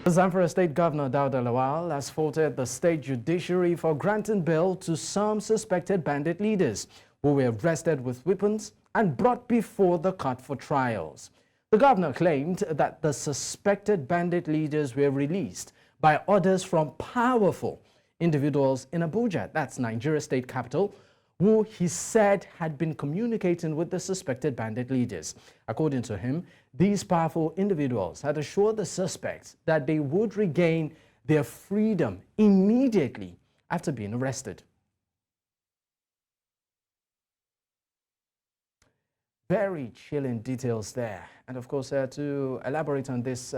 The Zamfara State Governor Dauda Lawal has faulted the state judiciary for granting bail to some suspected bandit leaders who were arrested with weapons and brought before the court for trials. The governor claimed that the suspected bandit leaders were released by orders from powerful individuals in Abuja, that's Nigeria's state capital, who he said had been communicating with the suspected bandit leaders. According to him, these powerful individuals had assured the suspects that they would regain their freedom immediately after being arrested. Very chilling details there. And of course, to elaborate on this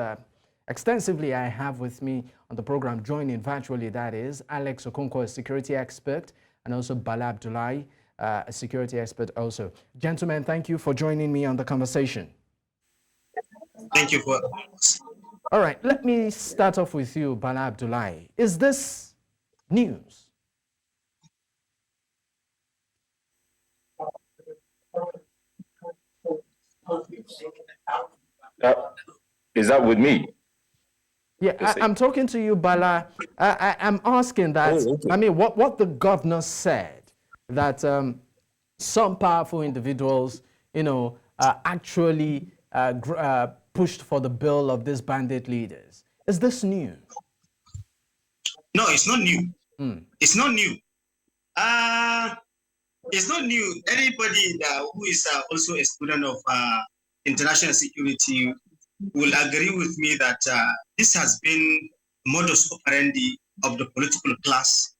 extensively, I have with me on the program, joining virtually, that is Alex Okonkwo, a security expert, and also Bala Abdullahi, a security expert also. Gentlemen, thank you for joining me on the conversation. Thank you for. All right, let me start off with you, Bala Abdullahi. Is this news? Is that with me? Yeah, I'm talking to you, Bala. I'm asking that, okay. I mean, what the governor said, that some powerful individuals, actually pushed for the bill of these bandit leaders. Is this new? No, it's not new. It's not new. It's not new. Anybody who is also a student of international security will agree with me that this has been modus operandi of the political class,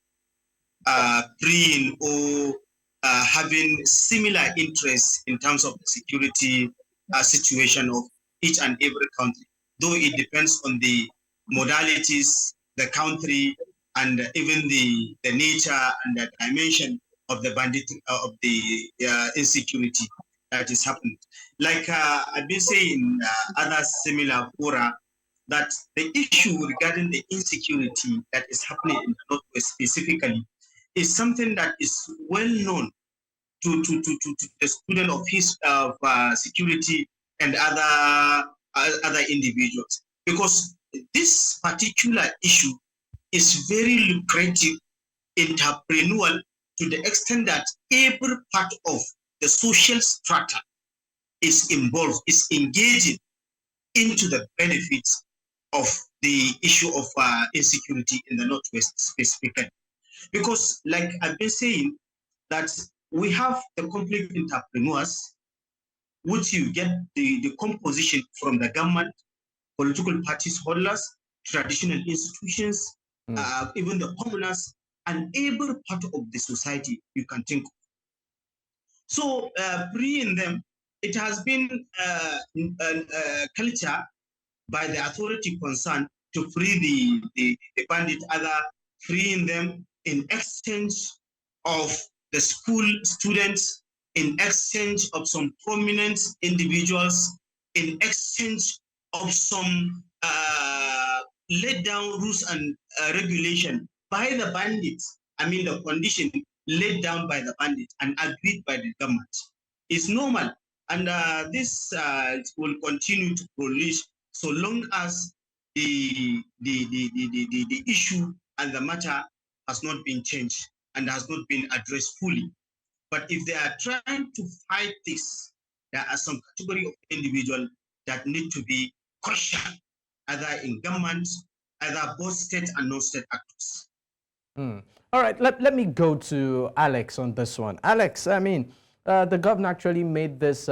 preying or having similar interests in terms of the security situation of each and every country, though it depends on the modalities, the country, and even the nature and the dimension of the bandit of the insecurity that is happening. Like I've been saying other similar fora, that the issue regarding the insecurity that is happening in the Northwest specifically is something that is well known to the student of his security and other individuals, because this particular issue is very lucrative, entrepreneurial, to the extent that every part of the social strata is involved, is engaging into the benefits of the issue of insecurity in the Northwest specifically. Because like I've been saying, that we have the conflict entrepreneurs, which you get the composition from the government, political parties holders, traditional institutions, even the commoners, and every part of the society you can think of. So freeing them, it has been culture by the authority concerned to free the bandit, either freeing them in exchange of the school students, in exchange of some prominent individuals, in exchange of some laid down rules and regulation by the bandits. I mean, the condition laid down by the bandits and agreed by the government. It's normal, and this will continue to proliferate so long as the issue and the matter has not been changed and has not been addressed fully. But if they are trying to fight this, there are some category of individuals that need to be cautioned, either in government, either both state and non-state actors. All right, let me go to Alex on this one. Alex, I mean, the governor actually made this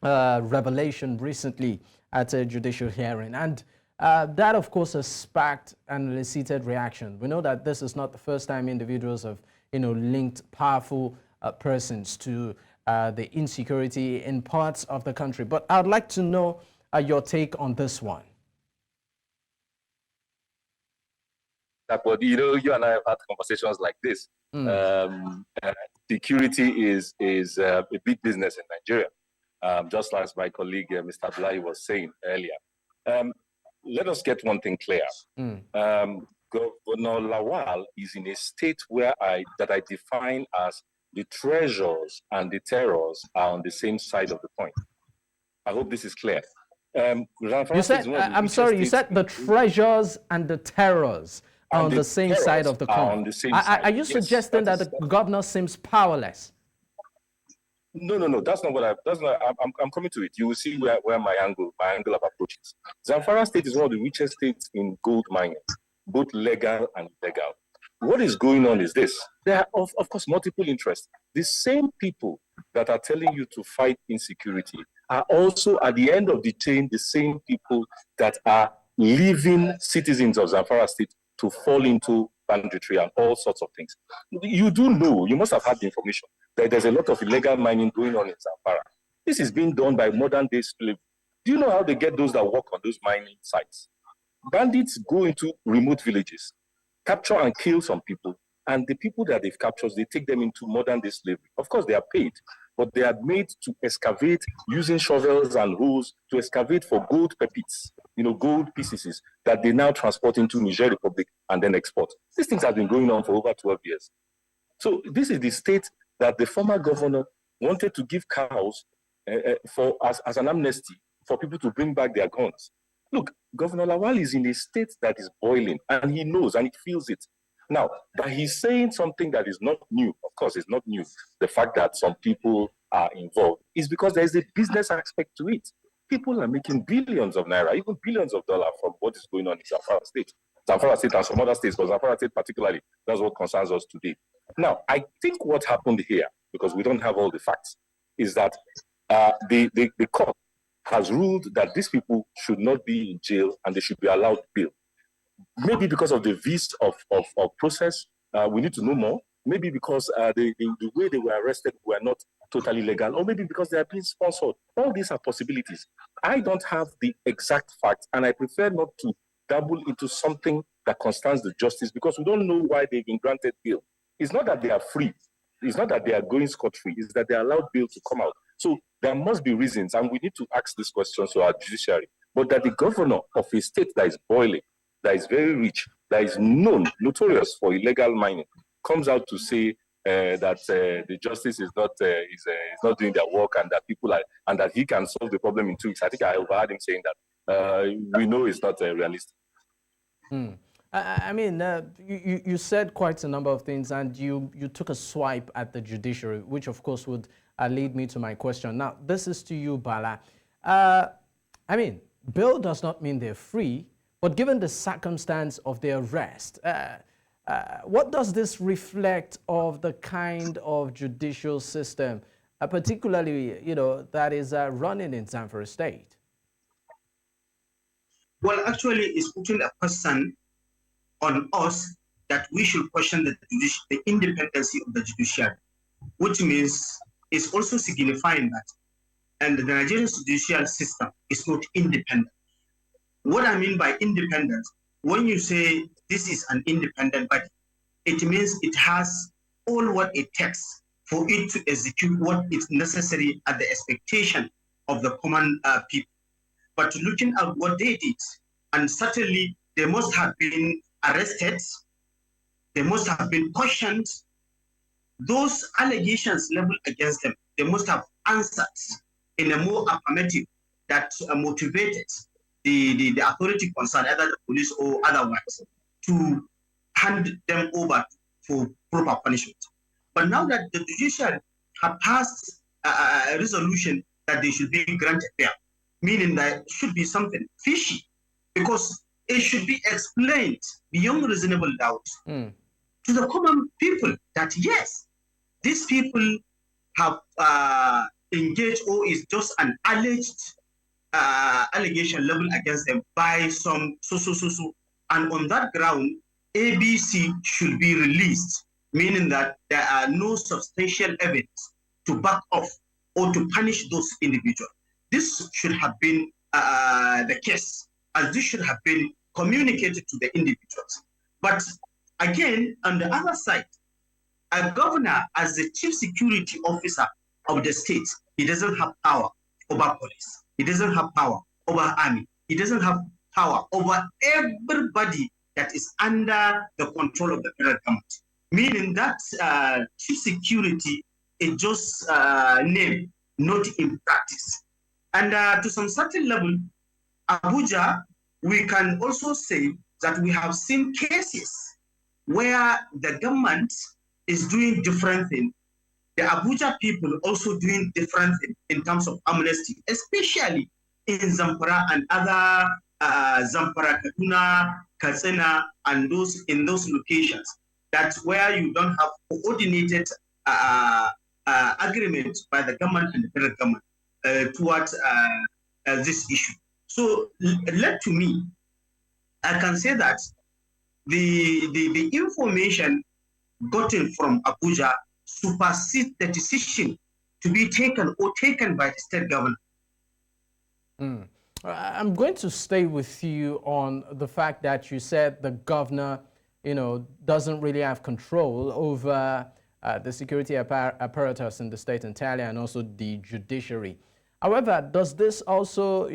revelation recently at a judicial hearing, and that, of course, has sparked an elicited reaction. We know that this is not the first time individuals have, linked powerful persons to the insecurity in parts of the country. But I'd like to know your take on this one. But you and I have had conversations like this. Security is a big business in Nigeria, just as my colleague Mr. Abdullahi was saying earlier. Let us get one thing clear. Governor Lawal is in a state where I define as the treasures and the terrors are on the same side of the point. I hope this is clear. Zamfara You State is said, one of the I'm richest sorry, you states said the treasures and the terrors are and on the the same terrors side of the are coin. on the same side. Are you Yes, suggesting that the governor seems powerless? No. That's not what I'm coming to it. You will see where my angle of approach is. Zamfara State is one of the richest states in gold mining, both legal and illegal. What is going on is this. There are, of course, multiple interests. The same people that are telling you to fight insecurity are also, at the end of the chain, the same people that are leaving citizens of Zamfara State to fall into banditry and all sorts of things. You do know, you must have had the information that there's a lot of illegal mining going on in Zamfara. This is being done by modern day slavery. Do you know how they get those that work on those mining sites? Bandits go into remote villages, capture and kill some people, and the people that they've captured, they take them into modern day slavery. Of course, they are paid, but they are made to excavate using shovels and hoes to excavate for gold pepits, gold pieces that they now transport into Niger Republic and then export. These things have been going on for over 12 years. So this is the state that the former governor wanted to give cows as an amnesty for people to bring back their guns. Look, Governor Lawal is in a state that is boiling, and he knows and he feels it. Now, that he's saying something that is not new, of course, it's not new. The fact that some people are involved is because there is a business aspect to it. People are making billions of naira, even billions of dollars from what is going on in Zamfara State. Zamfara State and some other states, but Zamfara State particularly, that's what concerns us today. Now, I think what happened here, because we don't have all the facts, is that the court has ruled that these people should not be in jail and they should be allowed bail. Maybe because of the vis of process, we need to know more. Maybe because the way they were arrested were not totally legal, or maybe because they are being sponsored. All these are possibilities. I don't have the exact facts, and I prefer not to dabble into something that concerns the justice because we don't know why they've been granted bail. It's not that they are free. It's not that they are going scot-free. It's that they are allowed bail to come out. So there must be reasons, and we need to ask these questions to our judiciary. But that the governor of a state that is boiling, that is very rich, that is notorious for illegal mining, comes out to say that the justice is not doing their work, and that people are, and that he can solve the problem in 2 weeks. I think I overheard him saying that. We know it's not realistic. I mean, you said quite a number of things, and you took a swipe at the judiciary, which of course would lead me to my question. Now, this is to you, Bala. I mean, bail does not mean they're free, but given the circumstance of their arrest, what does this reflect of the kind of judicial system, particularly, that is running in Zamfara State? Well, actually, it's putting a question on us that we should question the independency of the judiciary, which means it's also signifying that and the Nigerian judicial system is not independent. What I mean by independent, when you say this is an independent body, it means it has all what it takes for it to execute what is necessary at the expectation of the common people. But looking at what they did, and certainly they must have been arrested, they must have been questioned, those allegations leveled against them, they must have answered in a more affirmative that motivated the authority concerned, either the police or otherwise, to hand them over for proper punishment. But now that the judiciary have passed a resolution that they should be granted bail, meaning that it should be something fishy, because it should be explained beyond reasonable doubt to the common people that yes, these people have engaged or is just an alleged allegation leveled against them by some so. And on that ground, ABC should be released, meaning that there are no substantial evidence to back off or to punish those individuals. This should have been the case, as this should have been communicated to the individuals. But again, on the other side, a governor, as the chief security officer of the state, he doesn't have power over police. He doesn't have power over army. He doesn't have power over everybody that is under the control of the federal government. Meaning that chief security is just name, not in practice. And to some certain level, Abuja, we can also say that we have seen cases where the government is doing different things. The Abuja people also doing different things in terms of amnesty, especially in Zamfara and other Zamfara, Kaduna, Katsina, and in those locations. That's where you don't have coordinated agreement by the government and the federal government towards this issue. So, led to me, I can say that the information gotten from Abuja supersedes the decision to be taken by the state government. I'm going to stay with you on the fact that you said the governor, doesn't really have control over the security apparatus in the state entirely, and also the judiciary. However, does this also,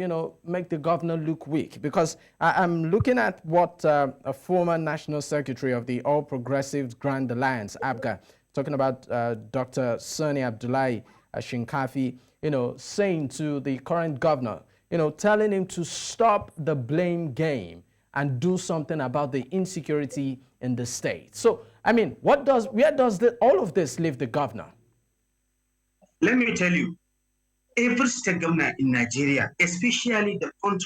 make the governor look weak? Because I'm looking at what a former national secretary of the All Progressives Grand Alliance, ABGA, talking about Dr. Sani Abdullahi Shinkafi, saying to the current governor, telling him to stop the blame game and do something about the insecurity in the state. So, I mean, where does all of this leave the governor? Let me tell you, every state governor in Nigeria, especially the front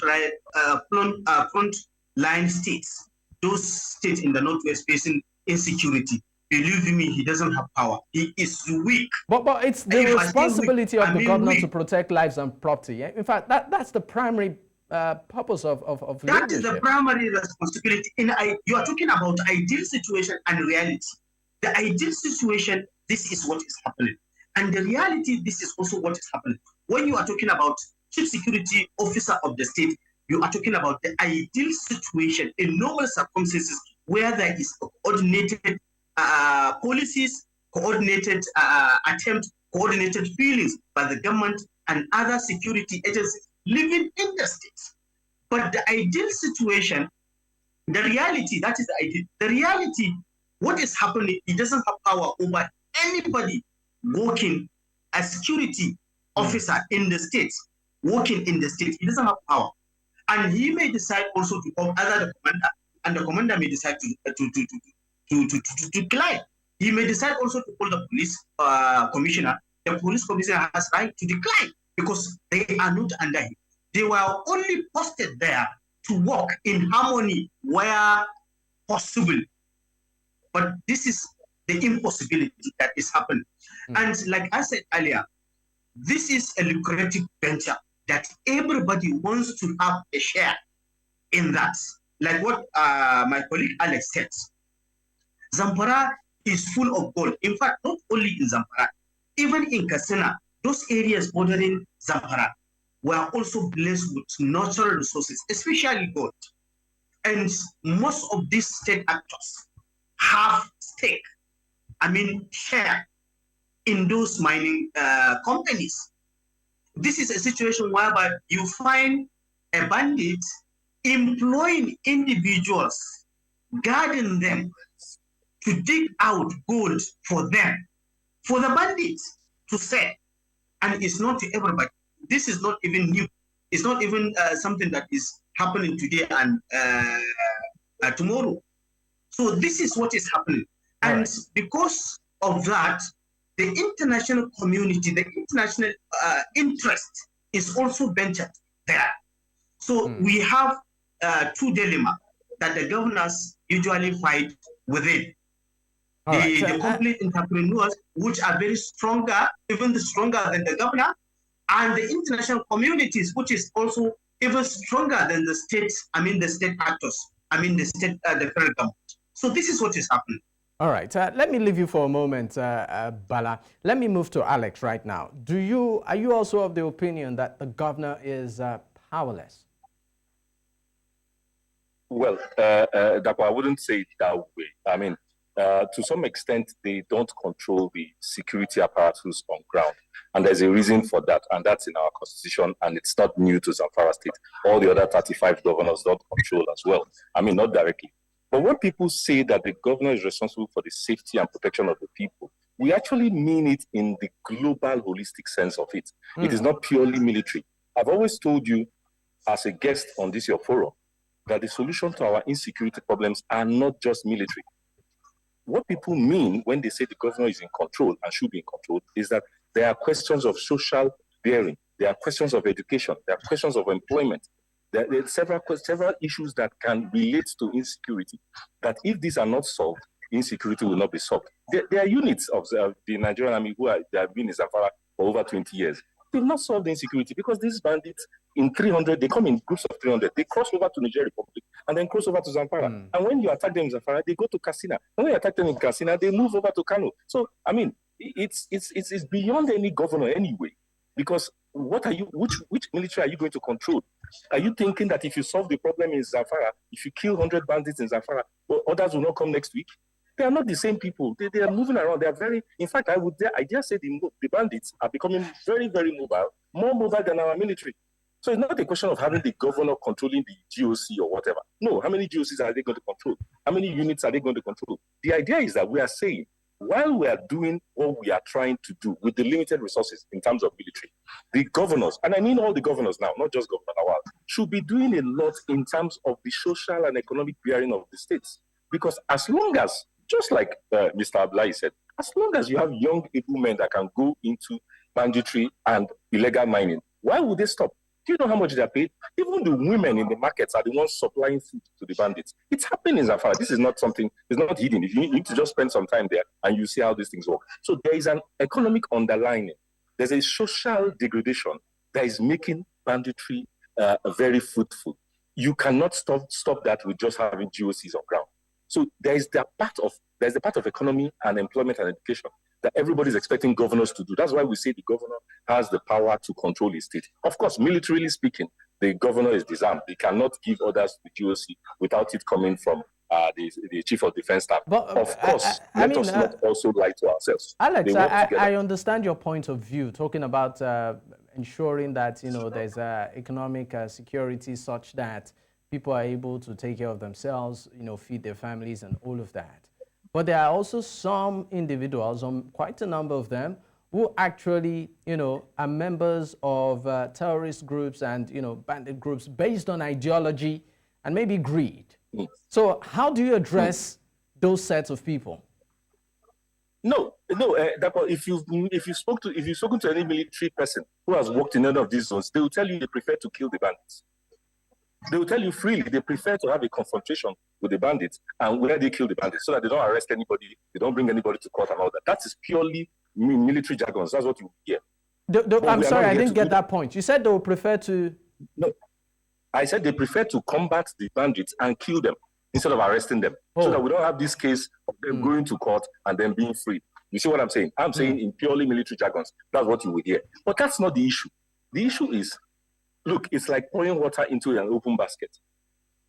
line states, those states in the northwest facing insecurity, believe me, he doesn't have power. He is weak. But it's the responsibility of the governor to protect lives and property. In fact, that's the primary purpose of that leadership. Is the primary responsibility. You are talking about ideal situation and reality. The ideal situation, this is what is happening. And the reality, this is also what is happening. When you are talking about chief security officer of the state, you are talking about the ideal situation in normal circumstances where there is coordinated policies, coordinated attempts, coordinated feelings by the government and other security agencies living in the states. But the ideal situation, the reality, that is the ideal. The reality, what is happening, he doesn't have power over anybody working as security officer in the states, working in the state. He doesn't have power. And he may decide also to call either the commander, and the commander may decide to decline. He may decide also to call the police commissioner. The police commissioner has right to decline because they are not under him. They were only posted there to work in harmony where possible. But this is the impossibility that is happening. And like I said earlier, this is a lucrative venture that everybody wants to have a share in that. Like what my colleague Alex said, Zamfara is full of gold. In fact, not only in Zamfara, even in Katsina, those areas bordering Zamfara were also blessed with natural resources, especially gold. And most of these state actors have stake, share in those mining companies. This is a situation whereby you find a bandit employing individuals, guarding them to dig out gold for them, for the bandits to sell. And it's not to everybody. This is not even new. It's not even something that is happening today and tomorrow. So this is what is happening. And because of that, the international community, the international interest is also ventured there. So we have two dilemmas that the governors usually fight within. The complete entrepreneurs, which are very stronger, even stronger than the governor, and the international communities, which is also even stronger than the states, the state actors, the federal government. So this is what is happening. All right, let me leave you for a moment, Bala. Let me move to Alex right now. Are you also of the opinion that the governor is powerless? Well, I wouldn't say it that way. To some extent, they don't control the security apparatus on ground. And there's a reason for that, and that's in our constitution, and it's not new to Zamfara State. All the other 35 governors don't control as well. Not directly. But when people say that the governor is responsible for the safety and protection of the people, we actually mean it in the global, holistic sense of it. It is not purely military. I've always told you, as a guest on this your forum, that the solution to our insecurity problems are not just military. What people mean when they say the governor is in control and should be in control is that there are questions of social bearing, there are questions of education, there are questions of employment, there are several issues that can relate to insecurity, that if these are not solved, insecurity will not be solved. There are units of the Nigerian army they have been in Zamfara for over 20 years. They've not solved the insecurity because these bandits in 300, they come in groups of 300. They cross over to Niger Republic and then cross over to Zamfara. And when you attack them in Zamfara, they go to Katsina. And when you attack them in Katsina, they move over to Kano. So, I mean, it's beyond any governor anyway. Because which military are you going to control? Are you thinking that if you solve the problem in Zamfara, if you kill 100 bandits in Zamfara, well, others will not come next week? They are not the same people. They are moving around. They are very, in fact, I dare say the bandits are becoming very, very mobile, more mobile than our military. So it's not a question of having the governor controlling the GOC or whatever. No, how many GOCs are they going to control? How many units are they going to control? The idea is that we are saying, while we are doing what we are trying to do with the limited resources in terms of military, the governors, and I mean all the governors now, not just Governor Lawal, should be doing a lot in terms of the social and economic bearing of the states. Because as long as, just like Mr. Abdullahi said, as long as you have young able men that can go into banditry and illegal mining, why would they stop? Do you know how much they are paid? Even the women in the markets are the ones supplying food to the bandits. It's happening in Zamfara. This is not something, it's not hidden. If you need to just spend some time there and you see how these things work. So there is an economic underlying. There's a social degradation that is making banditry very fruitful. You cannot stop that with just having GOCs on ground. So there's the part of economy and employment and education that everybody's expecting governors to do. That's why we say the governor has the power to control his state. Of course, militarily speaking, the governor is disarmed. He cannot give orders to the GOC without it coming from the chief of defense staff. But of course, let us not also lie to ourselves. Alex, I understand your point of view, talking about ensuring that there's economic security such that people are able to take care of themselves, feed their families and all of that. But there are also some individuals, quite a number of them, who actually, are members of terrorist groups and, bandit groups based on ideology and maybe greed. So how do you address those sets of people? If you've spoken to any military person who has worked in any of these zones, they will tell you they prefer to kill the bandits. They will tell you freely they prefer to have a confrontation with the bandits and where they kill the bandits so that they don't arrest anybody, they don't bring anybody to court and all that. That is purely military jargon. That's what you hear. I'm sorry, I didn't get that point. You said they would prefer to... No, I said they prefer to combat the bandits and kill them instead of arresting them so that we don't have this case of them going to court and then being free. You see what I'm saying? I'm saying in purely military jargons. That's what you will hear. But that's not the issue. The issue is, look, it's like pouring water into an open basket.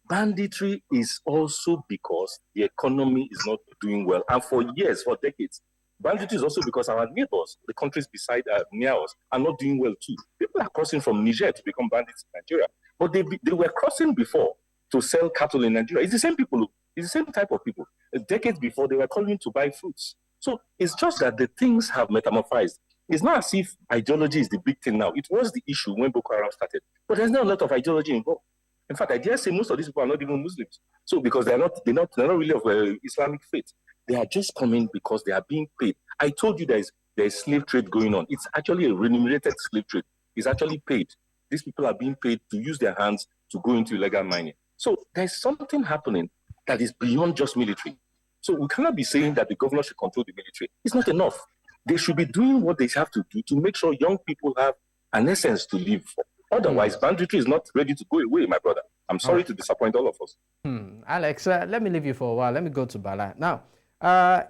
Banditry is also because the economy is not doing well. And for years, for decades, banditry is also because our neighbors, the countries beside near us, are not doing well too. People are crossing from Niger to become bandits in Nigeria. But they were crossing before to sell cattle in Nigeria. It's the same people. It's the same type of people. Decades before, they were calling to buy fruits. So it's just that the things have metamorphosed. It's not as if ideology is the big thing now. It was the issue when Boko Haram started. But there's not a lot of ideology involved. In fact, I dare say most of these people are not even Muslims. So because they're not really of Islamic faith. They are just coming because they are being paid. I told you there is slave trade going on. It's actually a remunerated slave trade. It's actually paid. These people are being paid to use their hands to go into illegal mining. So there's something happening that is beyond just military. So we cannot be saying that the governor should control the military. It's not enough. They should be doing what they have to do to make sure young people have an essence to live for. Otherwise, banditry is not ready to go away, my brother. I'm sorry to disappoint all of us. Alex, let me leave you for a while. Let me go to Bala. Now,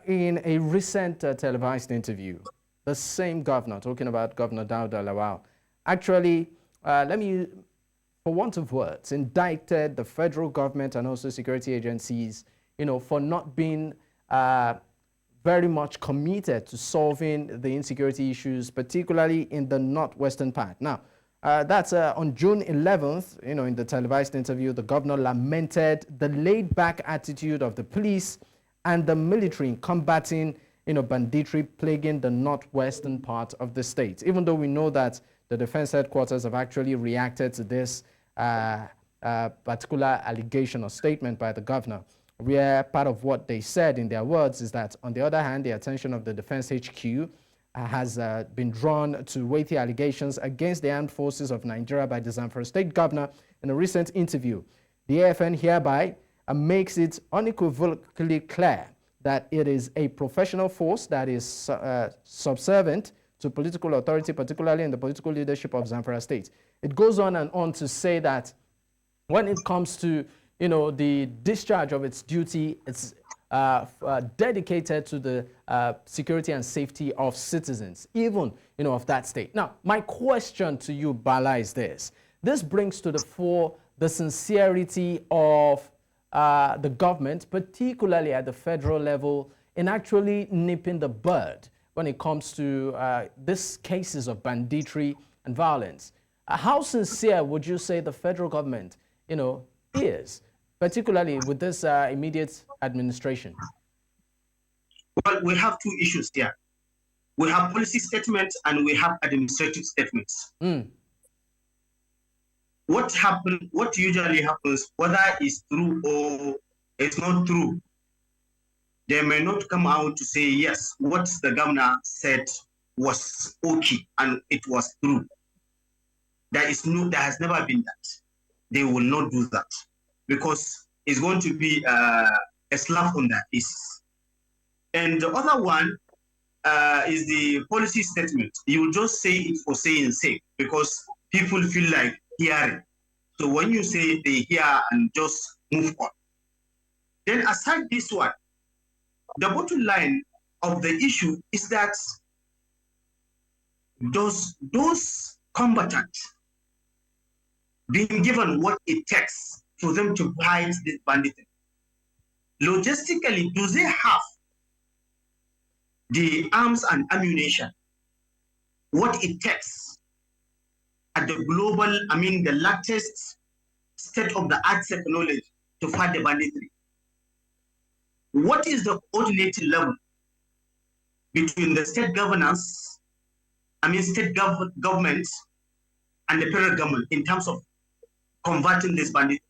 in a recent televised interview, the same governor, talking about Governor Dauda Lawal, actually, for want of words, indicted the federal government and also security agencies, for not being very much committed to solving the insecurity issues, particularly in the northwestern part. Now, that's on June 11th, in the televised interview, the governor lamented the laid-back attitude of the police and the military in combating, banditry plaguing the northwestern part of the state. Even though we know that the defense headquarters have actually reacted to this particular allegation or statement by the governor, where part of what they said in their words is that, on the other hand, the attention of the Defense HQ has been drawn to weighty allegations against the armed forces of Nigeria by the Zamfara State governor in a recent interview. The AFN hereby makes it unequivocally clear that it is a professional force that is subservient to political authority, particularly in the political leadership of Zamfara State. It goes on and on to say that when it comes to, the discharge of its duty, it's dedicated to the security and safety of citizens, even, of that state. Now, my question to you, Bala, is this. This brings to the fore the sincerity of the government, particularly at the federal level, in actually nipping the bud when it comes to these cases of banditry and violence. How sincere would you say the federal government, is, particularly with this immediate administration? Well, we have two issues here. We have policy statements and we have administrative statements. What usually happens, whether it's true or it's not true, they may not come out to say, yes, what the governor said was okay and it was true. There has never been that. They will not do that because it's going to be a slap on their faces. And the other one is the policy statement. You will just say it for saying sake because people feel like hearing. So when you say they hear and just move on. Then aside this one, the bottom line of the issue is that those combatants being given what it takes for them to fight this banditry. Logistically, do they have the arms and ammunition, what it takes at the global, the latest state-of-the-art technology to fight the banditry? What is the coordinated level between the state governance, state governments and the federal government in terms of combating this banditry?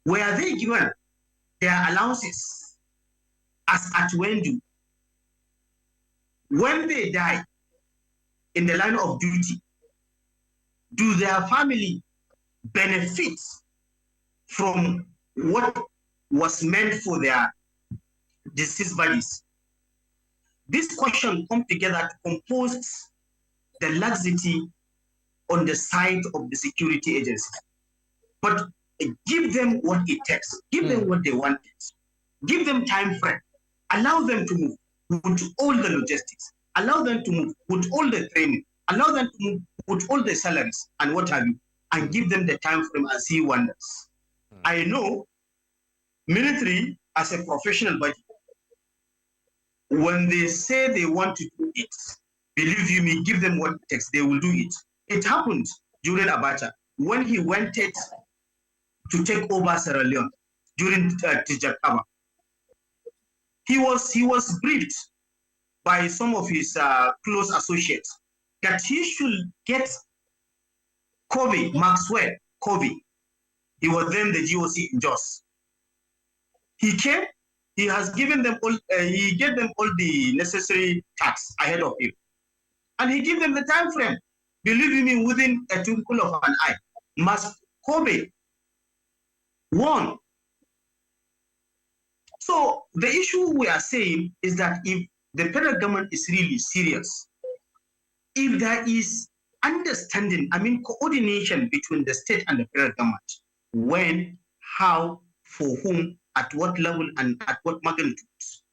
Were they given their allowances as at when do? When they die in the line of duty, do their family benefit from what was meant for their deceased bodies? This question comes together to compose the laxity on the side of the security agencies. But give them what it takes, give them what they want, give them time frame, allow them to move with all the logistics, allow them to move with all the training, allow them to move with all the salaries and what have you, and give them the time frame and see wonders. I know military as a professional body, when they say they want to do it, believe you me, give them what it takes, they will do it. It happened during Abacha when he wanted to take over Sierra Leone during Tijakaba. He was briefed by some of his close associates that he should get Maxwell Kobe. He was then the GOC in Jos. He came. He has given them all. He gave them all the necessary tasks ahead of him, and he gave them the time frame. Believe me, within a twinkle of an eye, Kobe won. So the issue we are saying is that if the federal government is really serious, if there is understanding, coordination between the state and the federal government, when, how, for whom, at what level, and at what magnitudes,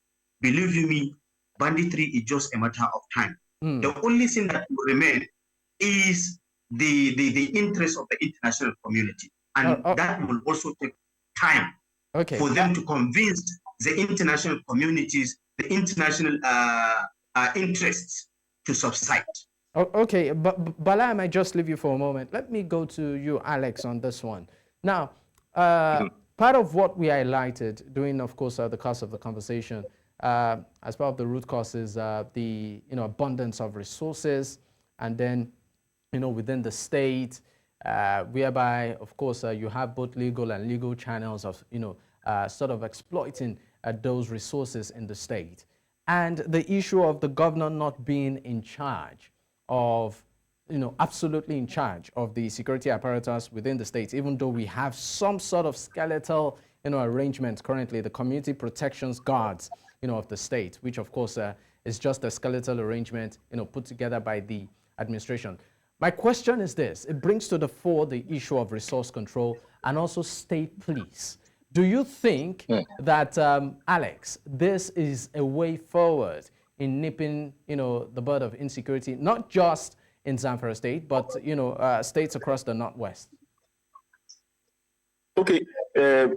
believe you me, banditry is just a matter of time. The only thing that will remain is the interest of the international community. And that will also take time for them to convince the international communities, the international interests to subside. Okay, but Bala, I might just leave you for a moment. Let me go to you, Alex, on this one. Now, part of what we highlighted during, of course, the course of the conversation, as part of the root causes, the abundance of resources, and then within the state, whereby, of course, you have both legal and legal channels of, sort of exploiting those resources in the state. And the issue of the governor not being in charge of, absolutely in charge of the security apparatus within the state, even though we have some sort of skeletal, arrangement currently, the community protections guards, of the state, which of course is just a skeletal arrangement, put together by the administration. My question is this: it brings to the fore the issue of resource control and also state police. Do you think that, Alex, this is a way forward in nipping, the bud of insecurity, not just in Zamfara State, but, states across the Northwest? Okay,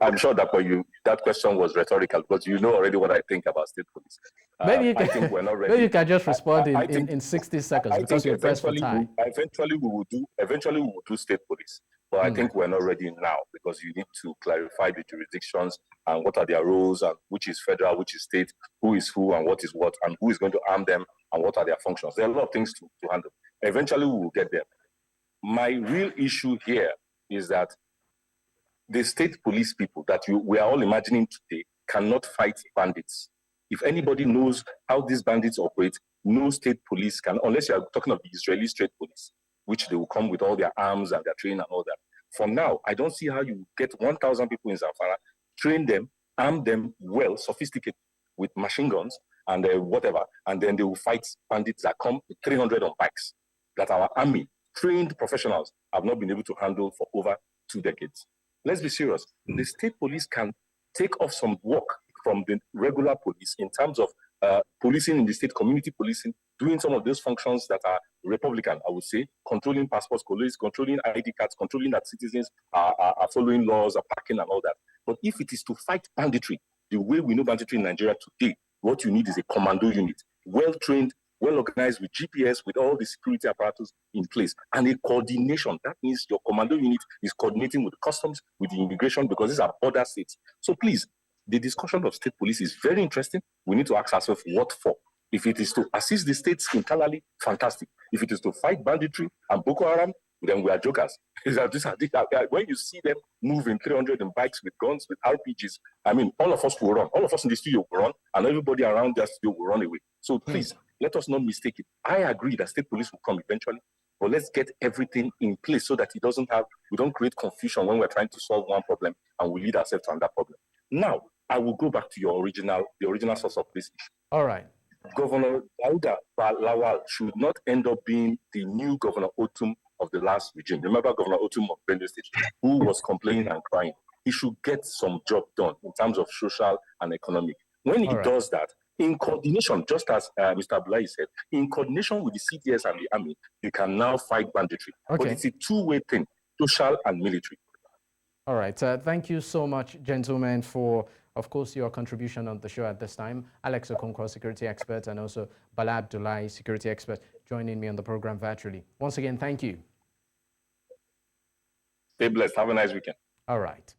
I'm sure that for you, that question was rhetorical, because you know already what I think about state police. Maybe you can, I think we're not ready. Maybe you can just respond in 60 seconds, because you're pressed for time. Eventually we will do state police, but I think we're not ready now, because you need to clarify the jurisdictions and what are their roles, and which is federal, which is state, who is who and what is what, and who is going to arm them and what are their functions. There are a lot of things to handle. Eventually we will get there. My real issue here is that the state police people that we are all imagining today cannot fight bandits. If anybody knows how these bandits operate, no state police can, unless you are talking of the Israeli state police, which they will come with all their arms and their training and all that. For now, I don't see how you get 1,000 people in Zamfara, train them, arm them well, sophisticated with machine guns and whatever, and then they will fight bandits that come with 300 on bikes that our army, trained professionals, have not been able to handle for over 2 decades. Let's be serious. The state police can take off some work from the regular police in terms of policing in the state, community policing, doing some of those functions that are Republican, I would say, controlling passports, controlling ID cards, controlling that citizens are following laws, are parking and all that. But if it is to fight banditry, the way we know banditry in Nigeria today, what you need is a commando unit, well-trained, well-organized with GPS, with all the security apparatus in place, and a coordination. That means your commando unit is coordinating with the customs, with the immigration, because these are border states. So please, the discussion of state police is very interesting. We need to ask ourselves what for. If it is to assist the states internally, fantastic. If it is to fight banditry and Boko Haram, then we are jokers. When you see them moving 300 in bikes with guns, with RPGs, I mean, all of us will run. All of us in the studio will run, and everybody around the studio will run away. So please, let us not mistake it. I agree that state police will come eventually, but let's get everything in place so that we don't create confusion when we're trying to solve one problem and we lead ourselves to another problem. Now, I will go back to the original source of this issue. All right. Governor Dauda Lawal should not end up being the new Governor Otum of the last regime. Remember Governor Otum of Bandit State, who was complaining and crying. He should get some job done in terms of social and economic. When he does that, in coordination, just as Mr. Abdullahi said, in coordination with the CDS and the army, you can now fight banditry. But it's a two-way thing, social and military. All right. Thank you so much, gentlemen, for, of course, your contribution on the show at this time. Alex Okonkwo, security expert, and also Bala Abdullahi, security expert, joining me on the program virtually. Once again, thank you. Stay blessed. Have a nice weekend. All right.